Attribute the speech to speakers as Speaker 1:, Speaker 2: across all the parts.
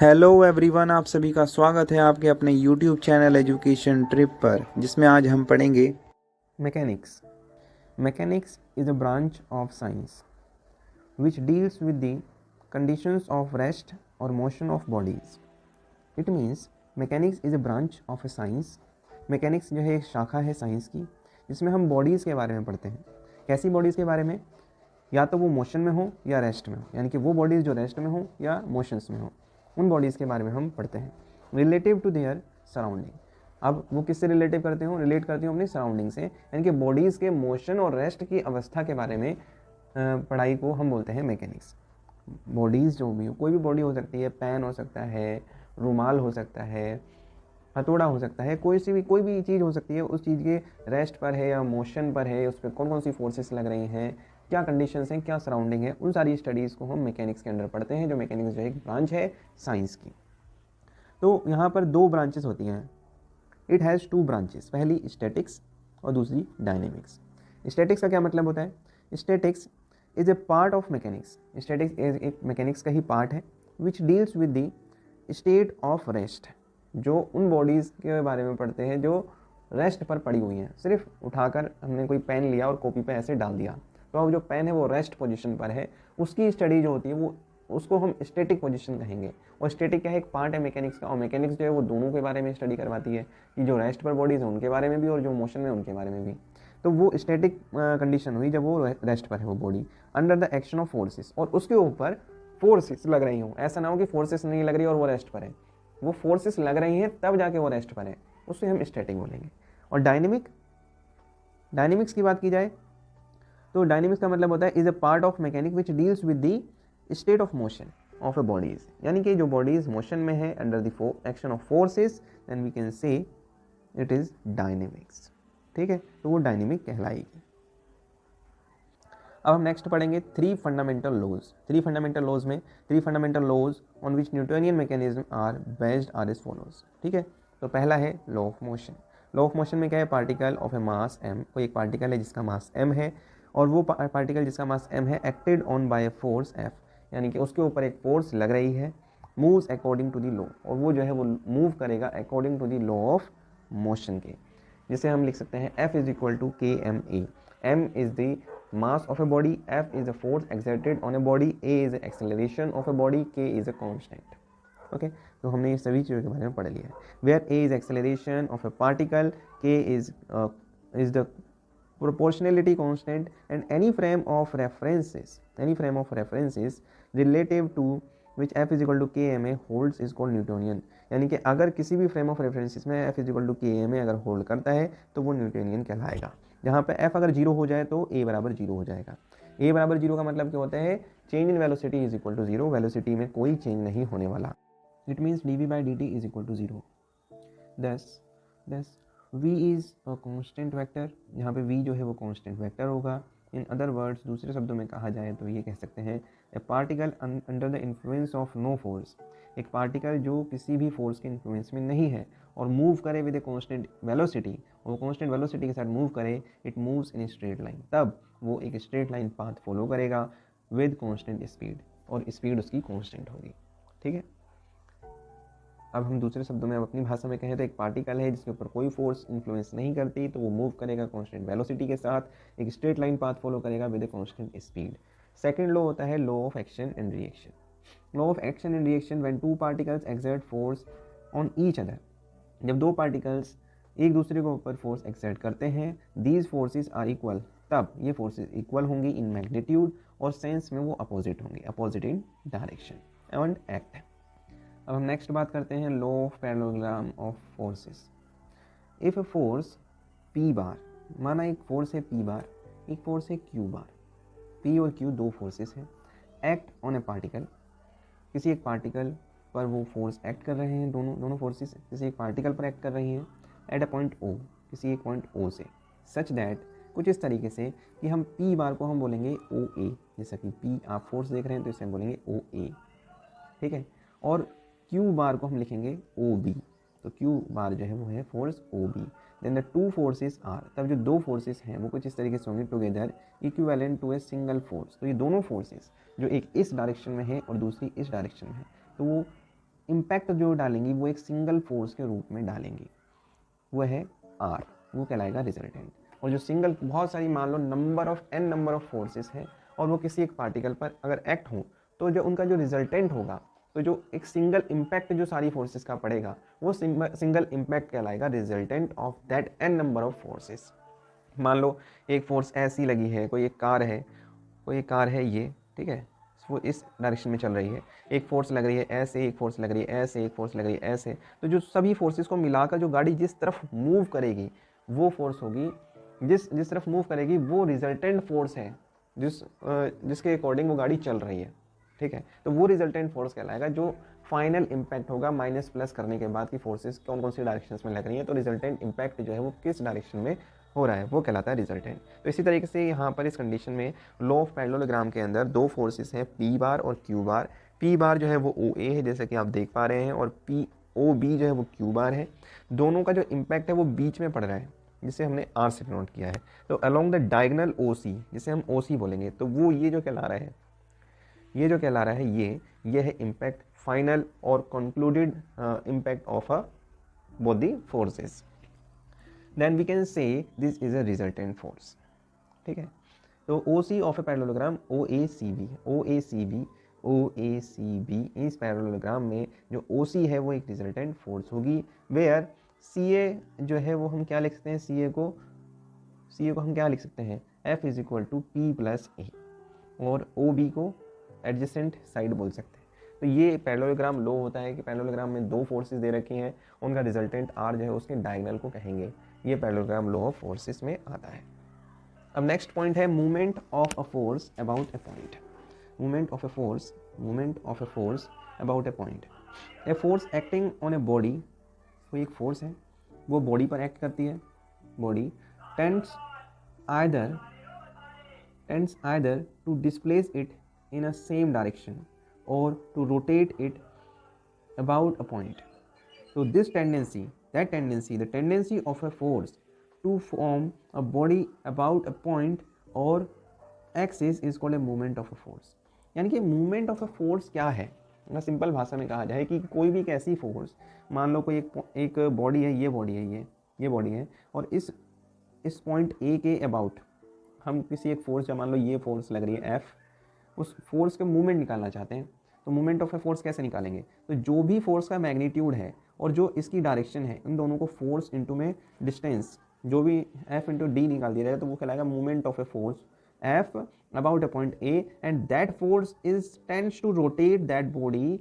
Speaker 1: Hello everyone, आप सभी का स्वागत है आपके अपने यूट्यूब चैनल एजुकेशन ट्रिप पर, जिसमें आज हम पढ़ेंगे
Speaker 2: Mechanics. Mechanics is a branch of science which deals with the conditions of rest or motion of bodies. It means mechanics is a branch of a science. Mechanics जो है एक शाखा है साइंस की, जिसमें हम बॉडीज़ के बारे में पढ़ते हैं। कैसी बॉडीज़ के बारे में? या तो वो मोशन में हो या रेस्ट में हो, यानी कि वो बॉडीज़ जो रेस्ट में हो या मोशंस में हो, उन बॉडीज़ के बारे में हम पढ़ते हैं रिलेटिव टू देयर सराउंडिंग। अब वो किससे रिलेटिव करते हो? रिलेट करते हो अपनी सराउंडिंग से, यानी कि बॉडीज़ के मोशन और रेस्ट की अवस्था के बारे में पढ़ाई को हम बोलते हैं मैकेनिक्स। बॉडीज़ जो भी हो, कोई भी बॉडी हो सकती है, पैन हो सकता है, रुमाल हो सकता है, हथौड़ा हो सकता है, कोई भी चीज़ हो सकती है, उस चीज़ के रेस्ट पर है या मोशन पर है, उस पर कौन कौन सी फोर्सेस लग रही हैं, क्या कंडीशंस हैं, क्या सराउंडिंग है, उन सारी स्टडीज़ को हम मैकेनिक्स के अंडर पढ़ते हैं, जो मैकेनिक्स जो एक ब्रांच है साइंस की। तो यहाँ पर दो ब्रांचेस होती हैं। इट हैज़ टू ब्रांचेस, पहली स्टैटिक्स और दूसरी डायनेमिक्स। स्टैटिक्स का क्या मतलब होता है? Statics is a part of mechanics. Statics एक मैकेनिक्स का ही पार्ट है विच deals with the state of rest, जो उन बॉडीज़ के बारे में पढ़ते हैं जो रेस्ट पर पड़ी हुई हैं। सिर्फ उठाकर हमने कोई पेन लिया और कॉपी पे ऐसे डाल दिया, तो अब जो पेन है वो रेस्ट पोजीशन पर है, उसकी स्टडी जो होती है वो उसको हम स्टैटिक पोजीशन कहेंगे। और स्टैटिक क्या है? एक पार्ट है मैकेनिक्स का, और मैकेनिक्स जो है वो दोनों के बारे में स्टडी करवाती है, कि जो रेस्ट पर बॉडीज़ हैं उनके बारे में भी और जो मोशन में उनके बारे में भी। तो वो स्टैटिक कंडीशन हुई जब वो रेस्ट पर है वो body, under the action of forces, और उसके ऊपर फोर्सेस लग रही हों। ऐसा ना हो कि फोर्सेस नहीं लग रही और वो रेस्ट पर है, वो फोर्सेस लग रही हैं तब जाके वो रेस्ट पर है, उससे हम स्टैटिक बोलेंगे। और डायनेमिक्स की बात की जाए तो डायनेमिक्स का मतलब होता है is a part of mechanic which deals with the state of motion of a bodies, यानी कि जो बॉडीज मोशन में है under the action of forces, then we can say it is dynamics. ठीक है, तो वो डायनेमिक कहलाएगी। अब हम नेक्स्ट पढ़ेंगे three fundamental laws on which Newtonian mechanism are based are is follows. ठीक है, तो पहला है law of motion. Law of motion में क्या है? Particle of a mass m, कोई एक पार्टिकल है जिसका मास m है, और वो पार्टिकल जिसका मास m है acted on by a force F, यानी कि उसके ऊपर एक फोर्स लग रही है, moves according to the law, और वो जो है वो मूव करेगा according to the law of motion के। जिसे हम लिख सकते हैं F is equal to k m a. M is the mass of a body, F is the force exerted on a body, A is the acceleration of a body, K is a constant. Okay, तो हमने ये सभी चीज़ों के बारे में पढ़ लिया है। Where A is acceleration of a particle, K is the proportionality constant, and any frame of references relative to which F is equal to KMA holds is called Newtonian। यानी कि अगर किसी भी फ्रेम ऑफ रेफरेंसेस में F is equal to KMA अगर hold करता है तो वो न्यूटोनियन कहलाएगा। जहाँ पे F अगर जीरो हो जाए तो A बराबर जीरो हो जाएगा। A बराबर जीरो का मतलब क्या होता है? Change in velocity is equal to zero, velocity में कोई चेंज नहीं होने वाला। It means dv by dt is equal to zero. Thus v is a constant vector, यहाँ पे v जो है वो कांस्टेंट वेक्टर होगा। इन अदर वर्ड्स, दूसरे शब्दों में कहा जाए तो ये कह सकते हैं a particle under the influence of no force, एक पार्टिकल जो किसी भी फोर्स के इन्फ्लुएंस में नहीं है और मूव करे विद ए कांस्टेंट वेलोसिटी, और कांस्टेंट वेलोसिटी के साथ मूव करे, it moves in straight line, तब वो एक स्ट्रेट लाइन पाथ फॉलो करेगा विद कांस्टेंट स्पीड, और स्पीड उसकी कांस्टेंट होगी। ठीक है, अब हम दूसरे शब्दों में अब अपनी भाषा में कहें तो एक पार्टिकल है जिसके ऊपर कोई फोर्स इन्फ्लुएंस नहीं करती, तो वो मूव करेगा कांस्टेंट वेलोसिटी के साथ, एक स्ट्रेट लाइन पाथ फॉलो करेगा with a constant speed. Second law होता है law of action and reaction. Law of action and reaction, when two particles exert force on each other, जब दो particles एक दूसरे के ऊपर फोर्स एक्सर्ट करते हैं, दीज फोर्सेस आर इक्वल, तब ये फोर्सेस इक्वल होंगी इन मैग्नीट्यूड, और सेंस में वो अपोजिट होंगी, opposite in direction and act. अब हम नेक्स्ट बात करते हैं law of parallelogram of forces. If A force P बार, माना एक फोर्स है पी बार, एक फोर्स है क्यू बार, पी और क्यू दो फोर्सेस हैं, एक्ट ऑन ए पार्टिकल, किसी एक पार्टिकल पर वो फोर्स एक्ट कर रहे हैं, दोनों फोर्सेस किसी एक पार्टिकल पर एक्ट कर रही हैं एट अ पॉइंट ओ, किसी एक पॉइंट ओ से, सच दैट, कुछ इस तरीके से कि हम पी बार को हम बोलेंगे ओ ए, जैसा कि पी आप फोर्स देख रहे हैं तो इसे हम बोलेंगे ओ ए। ठीक है, और क्यू बार को हम लिखेंगे ओ बी, तो क्यू बार जो है वो है force O B. Then the two forces are, तब जो दो फोर्सेस हैं वो कुछ इस तरीके से होंगे together equivalent to a single force, तो ये दोनों फोर्सेस जो एक इस डायरेक्शन में है और दूसरी इस डायरेक्शन में है, तो वो इम्पैक्ट जो डालेंगी वो एक सिंगल फोर्स के रूप में डालेंगी, वो है आर, वो कहलाएगा रिजल्टेंट। और जो सिंगल, बहुत सारी मान लो नंबर ऑफ फोर्सेस हैं और वो किसी एक पार्टिकल पर अगर एक्ट हो, तो जो उनका जो रिजल्टेंट होगा, तो जो एक सिंगल इम्पैक्ट जो सारी फोर्सेस का पड़ेगा, वो सिंगल इम्पैक्ट कहलाएगा resultant of that n number of forces. मान लो एक फोर्स ऐसी लगी है, कोई एक कार है ये, ठीक है, वो इस डायरेक्शन में चल रही है, एक फोर्स लग रही है ऐसे, एक फोर्स लग रही है ऐसे, एक फोर्स लग रही है ऐसे, तो जो सभी फोर्सेस को मिलाकर जो गाड़ी जिस तरफ मूव करेगी वो फोर्स होगी, जिस तरफ मूव करेगी वो रिजल्टेंट फोर्स है, जिसके अकॉर्डिंग वो गाड़ी चल रही है, ठीक है। तो वो रिजल्टेंट फोर्स कहलाएगा जो फाइनल इम्पैक्ट होगा माइनस प्लस करने के बाद की फोर्सेस कौन कौन सी डायरेक्शंस में लग रही हैं, तो रिजल्टेंट इम्पैक्ट जो है वो किस डायरेक्शन में हो रहा है वो कहलाता है रिजल्टेंट। तो इसी तरीके से यहाँ पर इस कंडीशन में लॉ ऑफ पैरेललोग्राम के अंदर दो फोर्सेस हैं, पी बार और क्यू बार। पी बार जो है वो ओ ए है जैसे कि आप देख पा रहे हैं, और पी ओ बी जो है वो क्यू बार है। दोनों का जो इम्पैक्ट है वो बीच में पड़ रहा है, जिसे हमने आर से नोट किया है। तो अलोंग द डायगनल ओ सी, जिसे हम ओ सी बोलेंगे, तो वो ये जो कहला रहा है ये है इम्पैक्ट, फाइनल और concluded impact of both the forces. Then we can say this is a resultant force, ठीक है। तो O C of a parallelogram O A C B, इस पैरेललोग्राम में जो ओ सी है वो एक रिजल्टेंट फोर्स होगी, वेयर सी ए जो है वो हम क्या लिख सकते हैं, सी ए को हम क्या लिख सकते हैं, F is equal to P plus A, और ओ बी को एडजेसेंट साइड बोल सकते हैं। तो ये पैरेललोग्राम लॉ होता है कि पैरेललोग्राम में दो फोर्सेस दे रखी हैं, उनका रिजल्टेंट आर जो है उसके डायगोनल को कहेंगे। ये पैरेललोग्राम लॉ ऑफ फोर्सेस में आता है। अब नेक्स्ट पॉइंट है movement of a force about a point. Movement of a force about a point. A force acting on a body, कोई एक फोर्स है वो बॉडी पर एक्ट करती है, body tends either to displace it in a same direction or to rotate it about a point. So the tendency of a force to form a body about a point or axis is called a movement of a force. यानी कि movement of a force क्या है, अगर simple भाषा में कहा जाए कि कोई भी एक ऐसी फोर्स, मान लो कोई एक बॉडी है, ये बॉडी है, और इस पॉइंट ए के अबाउट हम किसी एक फोर्स, या मान लो ये फोर्स लग रही है एफ, उस फोर्स के मूवमेंट निकालना चाहते हैं, तो मूवमेंट ऑफ ए फोर्स कैसे निकालेंगे, तो जो भी फोर्स का मैग्नीट्यूड है और जो इसकी डायरेक्शन है, इन दोनों को फोर्स इनटू में डिस्टेंस, जो भी एफ इंटू डी निकाल दिया जाए तो वो कहलाएगा movement of a force F about a point A, and that force is tends to rotate that body.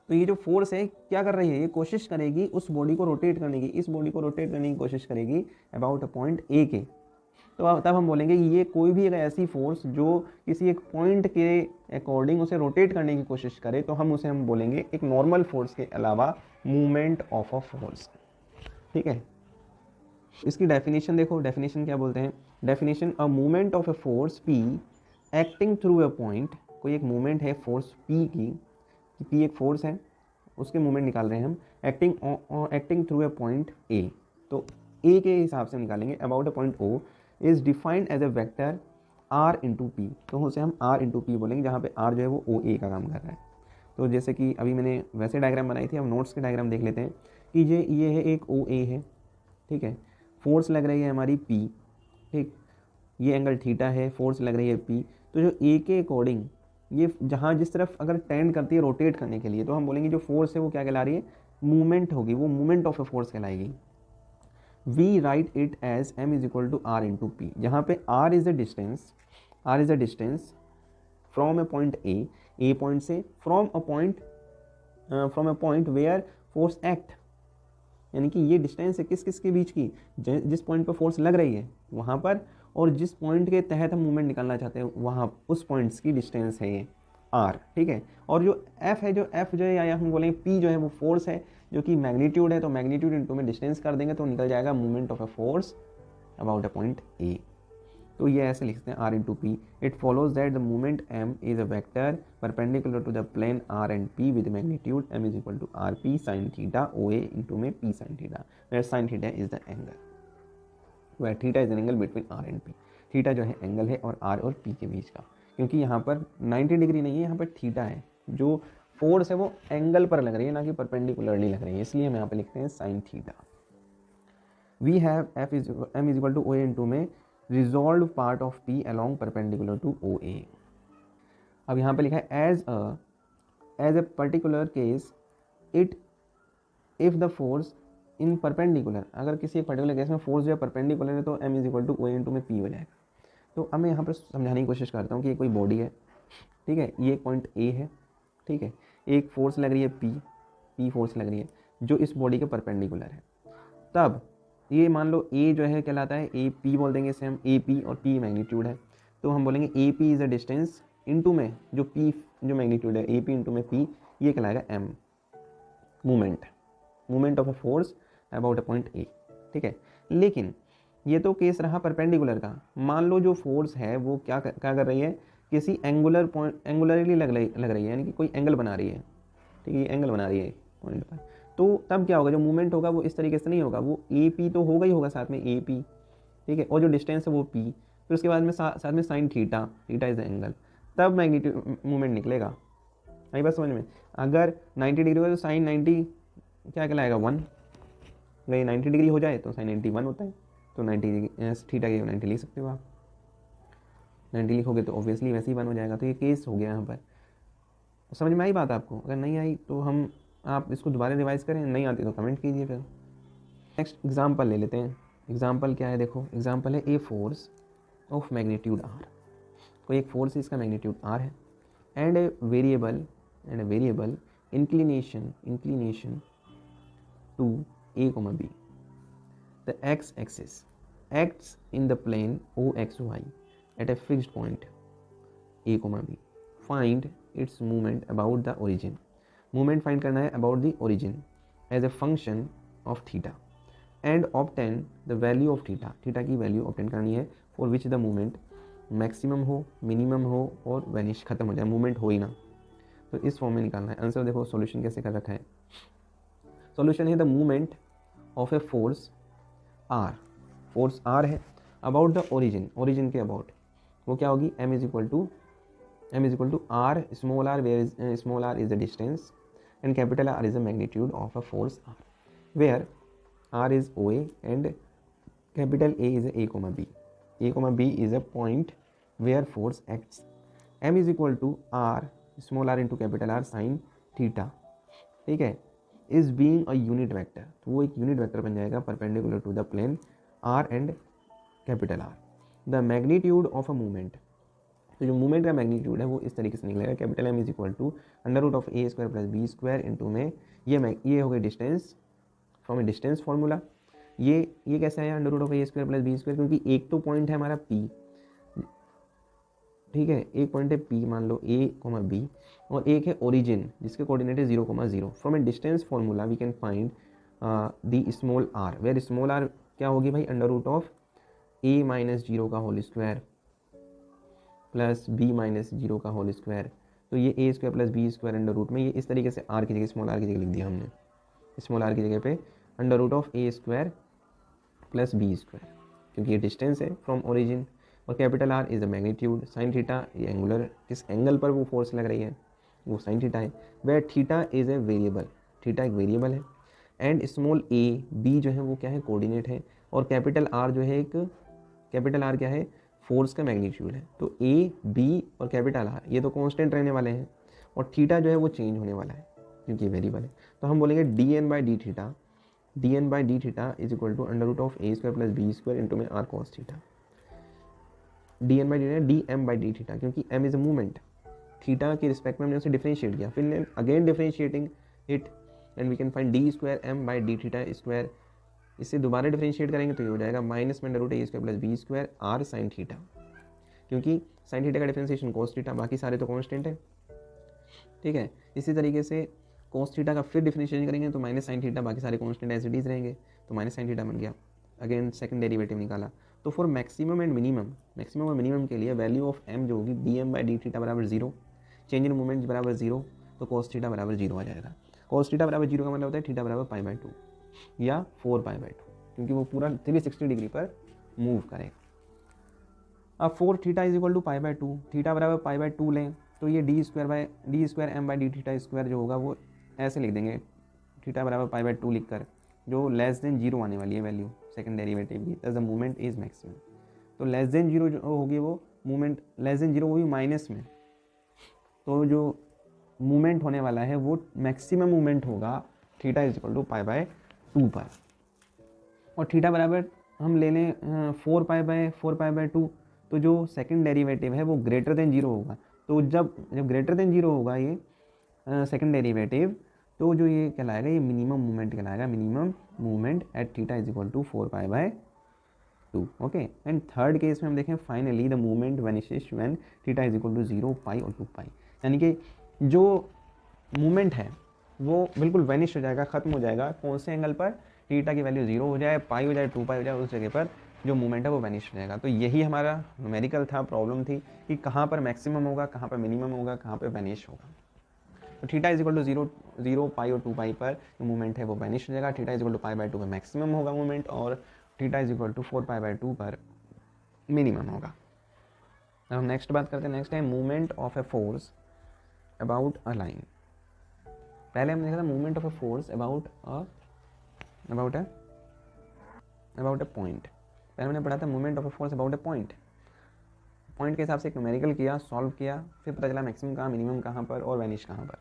Speaker 2: तो ये जो फोर्स है क्या कर रही है, ये कोशिश करेगी उस बॉडी को रोटेट करने की, इस बॉडी को रोटेट करने की कोशिश करेगी अबाउट अ पॉइंट ए के। तो तब हम बोलेंगे ये कोई भी एक ऐसी फोर्स जो किसी एक पॉइंट के अकॉर्डिंग उसे रोटेट करने की कोशिश करे, तो हम बोलेंगे एक नॉर्मल फोर्स के अलावा मूवमेंट ऑफ अ फोर्स, ठीक है। इसकी डेफिनेशन देखो, डेफिनेशन क्या बोलते हैं, definition a movement of a force P acting through a point. कोई एक मूवमेंट है फोर्स पी की, पी एक फोर्स है, उसके मूवमेंट निकाल रहे हैं हम, acting through a point A, तो ए के हिसाब से निकालेंगे about a point O, is defined as a vector R into P. तो उसे हम आर इंटू पी बोलेंगे, जहाँ पे आर जो है वो ओ ए का काम कर रहा है। तो जैसे कि अभी मैंने वैसे डायग्राम बनाई थी, हम नोट्स के डायग्राम देख लेते हैं कि ये है एक ओ ए है, ठीक है, फोर्स लग रही है हमारी पी, ठीक, ये एंगल थीटा है, फोर्स लग रही है पी। तो जो ए के अकॉर्डिंग ये जहाँ जिस तरफ अगर टेंड करती है रोटेट करने के लिए, तो हम बोलेंगे जो फोर्स है वो क्या कहला रही है, मूवमेंट होगी, वो मूवमेंट ऑफ ए फोर्स कहलाएगी। We write it as M is equal to R into P, जहाँ पे R is the distance from a point A point से, from a point where force act, यानी कि ये distance है किस किस के बीच की, जिस पॉइंट पर फोर्स लग रही है वहाँ पर, और जिस पॉइंट के तहत हम मूवमेंट निकालना चाहते हैं वहाँ उस पॉइंट्स की डिस्टेंस है ये आर, ठीक है। और जो एफ है या हम बोलेंगे पी जो है वो फोर्स है जो कि मैग्नीट्यूड है, तो मैग्नीट्यूड इनटू में डिस्टेंस कर देंगे तो निकल जाएगा movement of a force about a point A. तो ये ऐसे लिखते हैं R into P. It follows that the movement M is a vector perpendicular to the plane R and P with magnitude M is equal to R P sine theta O A into में P sine theta, where sine theta is the angle, where theta is an angle between R and P. Theta जो है angle है और are और P के बीच का, क्योंकि यहाँ पर 90 डिग्री नहीं है, यहाँ पर थीटा है, जो फोर्स है वो एंगल पर लग रही है, ना कि परपेंडिकुलरली लग रही है, इसलिए हम यहाँ पे लिखते हैं sine theta. We have M is equal to O A into में resolve part of P along perpendicular to O A. अब यहाँ पे लिखा है as a particular case it if the force in perpendicular, अगर किसी एक पर्टिकुलर केस में फोर्स जो है परपेंडिकुलर है तो M is equal to O into में पी हो जाएगा। तो अब मैं यहाँ पर समझाने की कोशिश करता हूँ कि ये कोई बॉडी है, ठीक है, ये एक पॉइंट ए है, ठीक है, एक फोर्स लग रही है पी फोर्स लग रही है जो इस बॉडी के परपेंडिकुलर है। तब ये मान लो ए जो है कहलाता है ए पी बोल देंगे इसे हम, ए पी और पी मैग्नीट्यूड है, तो हम बोलेंगे A P is a distance into में जो पी जो मैग्नीट्यूड है ए पी इंटू में पी, ये कहलाएगा M, movement of a force about a point A, ठीक है। लेकिन ये तो केस रहा परपेंडिकुलर का, मान लो जो फोर्स है वो क्या कर रही है, किसी एंगुलर पॉइंट एंगुलरली लग रही है, यानी कि कोई एंगल बना रही है, ठीक है, ये एंगल बना रही है पॉइंट पर, तो तब क्या होगा, जो मूवमेंट होगा वो इस तरीके से नहीं होगा, वो ए पी तो होगा ही होगा साथ में ए पी, ठीक है, और जो डिस्टेंस है वो पी, फिर उसके बाद में साथ में sine theta, theta is the angle, तब मैग्नीट्यूड मूवमेंट निकलेगा। आई बात समझ में? अगर 90 डिग्री हो तो साइन 90 क्या कहलाएगा 1, अगर ये 90 डिग्री हो जाए तो साइन 91 होता है, तो 90 थीटा के 90 लिख सकते हो आप, 90 लिखोगे तो ऑब्वियसली वैसे ही 1 हो जाएगा। तो ये केस हो गया यहाँ पर, समझ में आई बात आपको? अगर नहीं आई तो आप इसको दोबारा रिवाइज करें, नहीं आती तो कमेंट कीजिए। फिर नेक्स्ट एग्जाम्पल ले लेते हैं। एग्जाम्पल क्या है, देखो एग्जाम्पल है a force of magnitude R, कोई एक फोर्स है इसका मैग्नीट्यूड आर है, and a variable inclination to a comma b. The x-axis acts in the plane OXY at a fixed point a comma b. Find its movement about the origin. Movement find करना है about the origin as a function of theta and obtain the value of theta. Theta की value obtain करनी है for which the movement maximum हो, minimum हो और vanish खत्म हो जाए, movement हो ही ना। तो इस फॉर्म में निकालना है आंसर। देखो सॉल्यूशन कैसे कर रखा है। सॉल्यूशन है the movement of a force R है अबाउट द ओरिजिन के अबाउट, वो क्या होगी, M is equal to R small R, where small R is the distance and capital R is the magnitude of a force R, where R is O A and capital A is A comma B is a point where force acts, M is equal to R small R into capital are sine theta, ठीक है, is being a unit vector, तो वो एक unit vector बन जाएगा perpendicular to the plane R and capital R. The magnitude of a movement, तो जो movement का मैग्नीट्यूड है वो इस तरीके से निकलेगा, capital M is equal to under root of A square plus B square into में ये हो गई distance from a distance formula. ये कैसे आया under root of A square plus B square, क्योंकि एक तो पॉइंट है हमारा पी, ठीक है, एक पॉइंट है पी मान लो ए कोमा बी, और एक है ओरिजिन जिसके कोऑर्डिनेट है 0,0। From a distance formula we can find the small R, where small R क्या होगी भाई, under root of A minus 0 का whole square plus B minus 0 का होल स्क्वायर। तो ये A square plus B square under root में, ये इस तरीके से आर की जगह स्मॉल आर की जगह लिख दिया हमने, स्मॉल आर की जगह पे under root of A square plus B square, क्योंकि ये डिस्टेंस है फ्रॉम ओरिजिन, और capital R is the magnitude, sine theta ये एंगुलर, किस एंगल पर वो फोर्स लग रही है वो साइन थीटा है, where theta is a variable, theta एक वेरिएबल है, एंड स्मॉल ए बी जो है वो क्या है, कोऑर्डिनेट है, और कैपिटल आर जो है एक, कैपिटल आर क्या है, फोर्स का मैग्नीट्यूड है। तो ए बी और कैपिटल आर ये तो कांस्टेंट रहने वाले हैं, और थीटा जो है वो चेंज होने वाला है क्योंकि वेरिएबल है। तो हम बोलेंगे D N by D theta is equal to under root of A square plus B square into में R cos theta, D N by D M by D theta, क्योंकि M is a movement, theta के respect में हमने उसे differentiate किया, फिर again differentiating it and we can find D square M by D theta square. इससे दोबारा differentiate करेंगे तो ये हो जाएगा माइनस में under root a square plus B square r sine theta, क्योंकि साइन थीटा का डिफरेंशिएशन कोस थीटा, बाकी सारे तो कांस्टेंट है, ठीक है। इसी तरीके से कोस थीटा का फिर डिफरेंशिएशन करेंगे तो माइनस साइन थीटा, बाकी सारे कांस्टेंट एज इट इज रहेंगे, तो माइनस साइन थीटा बन गया, अगेन सेकंड डेरिवेटिव निकाला। तो फॉर मैक्सिमम एंड मिनिमम और मिनिमम के लिए वैल्यू ऑफ एम जो होगी d M by D theta बराबर 0, चेंज इन मूवमेंट बराबर 0, तो कोस थीटा बराबर 0 आ जाएगा। कोस थीटा बराबर 0 का मतलब होता है थीटा बराबर पाई बाई 2 या 4 पाई बाई 2, क्योंकि वो पूरा 360 डिग्री पर मूव करेगा। अब 4 theta is equal to pi by 2, theta बराबर पाई बाई 2 लें तो ये d square M by D theta square जो होगा वो ऐसे लिख देंगे, थीटा बराबर पाई बाई 2 लिख कर, जो लेस देन जीरो आने वाली है वैल्यू सेकंड डेरिवेटिव की, द मूवमेंट इज मैक्सिमम। तो लेस देन जीरो जो होगी वो मूवमेंट लेस देन जीरो, वो भी माइनस में, तो जो मूवमेंट होने वाला है वो मैक्सिमम मूवमेंट होगा theta is equal to pi by 2 पर। और थीटा बराबर हम ले लें 4 पाई बाय 2, तो जो सेकंड डेरिवेटिव है वो ग्रेटर देन जीरो होगा। तो जब ग्रेटर देन जीरो होगा ये सेकंड डेरिवेटिव, तो जो ये कहलाएगा ये मिनिमम मूवमेंट कहलाएगा, minimum movement at theta is equal to 4 pi by 2। Okay, and third case में हम देखें finally the movement vanishes when theta is equal to 0 pi और 2 पाई, यानी कि जो मूवमेंट है वो बिल्कुल वेनिश हो जाएगा, ख़त्म हो जाएगा। कौन से एंगल पर? थीटा की वैल्यू 0 हो जाए, पाई हो जाए, 2 पाई हो जाए, उस जगह पर जो मूवमेंट है वो वेनिश हो जाएगा। तो यही हमारा न्यूमेरिकल था, प्रॉब्लम थी कि कहाँ पर मैक्सिमम होगा, कहाँ पर मिनिमम होगा, कहाँ पर वेनिश होगा। तो theta is equal to 0 pi और 2 पाई पर जो मूवमेंट है वो वेनिश हो जाएगा, theta is equal to pi by 2 पर मैक्सिमम होगा मूवमेंट, और theta is equal to 4 pi by 2 पर मिनिमम होगा। अब हम नेक्स्ट बात करते हैं, नेक्स्ट है movement of a force about a line. पहले हमने देखा था movement of a force about a point. पहले हमने पढ़ा था movement of a force about a point के हिसाब से एक न्यूमेरिकल किया, सॉल्व किया, फिर पता चला मैक्सिमम कहाँ, मिनिमम कहाँ पर और वेनिश कहाँ पर।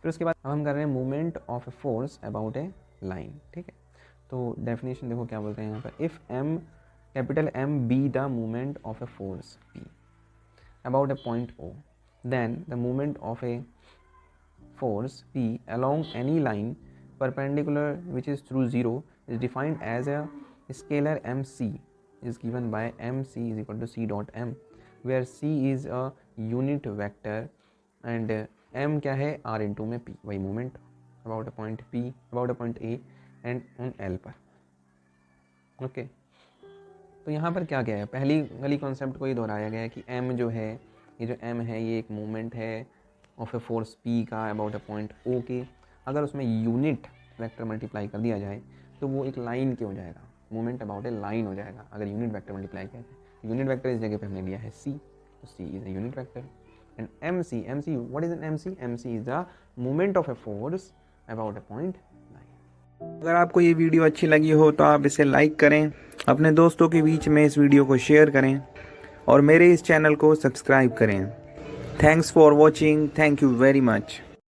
Speaker 2: फिर उसके बाद अब हम कर रहे हैं movement of a force about A line. ठीक है, तो डेफिनेशन देखो क्या बोलते हैं यहाँ पर, if m capital M be the movement of a force P about a point O, then the movement of a force P along any line perpendicular which is through 0 is defined as a scalar mc is given by mc is equal to c dot m, where c is a unit vector and m क्या है, r into में p, वही movement about a point P, about a point A and on L पर। Okay, तो यहाँ पर क्या है, पहली कॉन्सेप्ट को ही दोहराया गया है कि m जो है, ये जो m है ये एक मूवमेंट है ऑफ ए फोर्स p का अबाउट ए पॉइंट O के। अगर उसमें यूनिट वेक्टर मल्टीप्लाई कर दिया जाए तो वो एक लाइन के हो जाएगा, मूवमेंट अबाउट ए लाइन हो जाएगा अगर यूनिट वेक्टर मल्टीप्लाई किया जाए। यूनिट वेक्टर इस जगह पे हमने लिया है c, तो c is a unit vector. And mc what is an mc is the movement of a force about a point line.
Speaker 1: अगर आपको ये वीडियो अच्छी लगी हो तो आप इसे लाइक करें, अपने दोस्तों के बीच में इस वीडियो को शेयर करें और मेरे इस चैनल को सब्सक्राइब करें। Thanks for watching, thank you very much.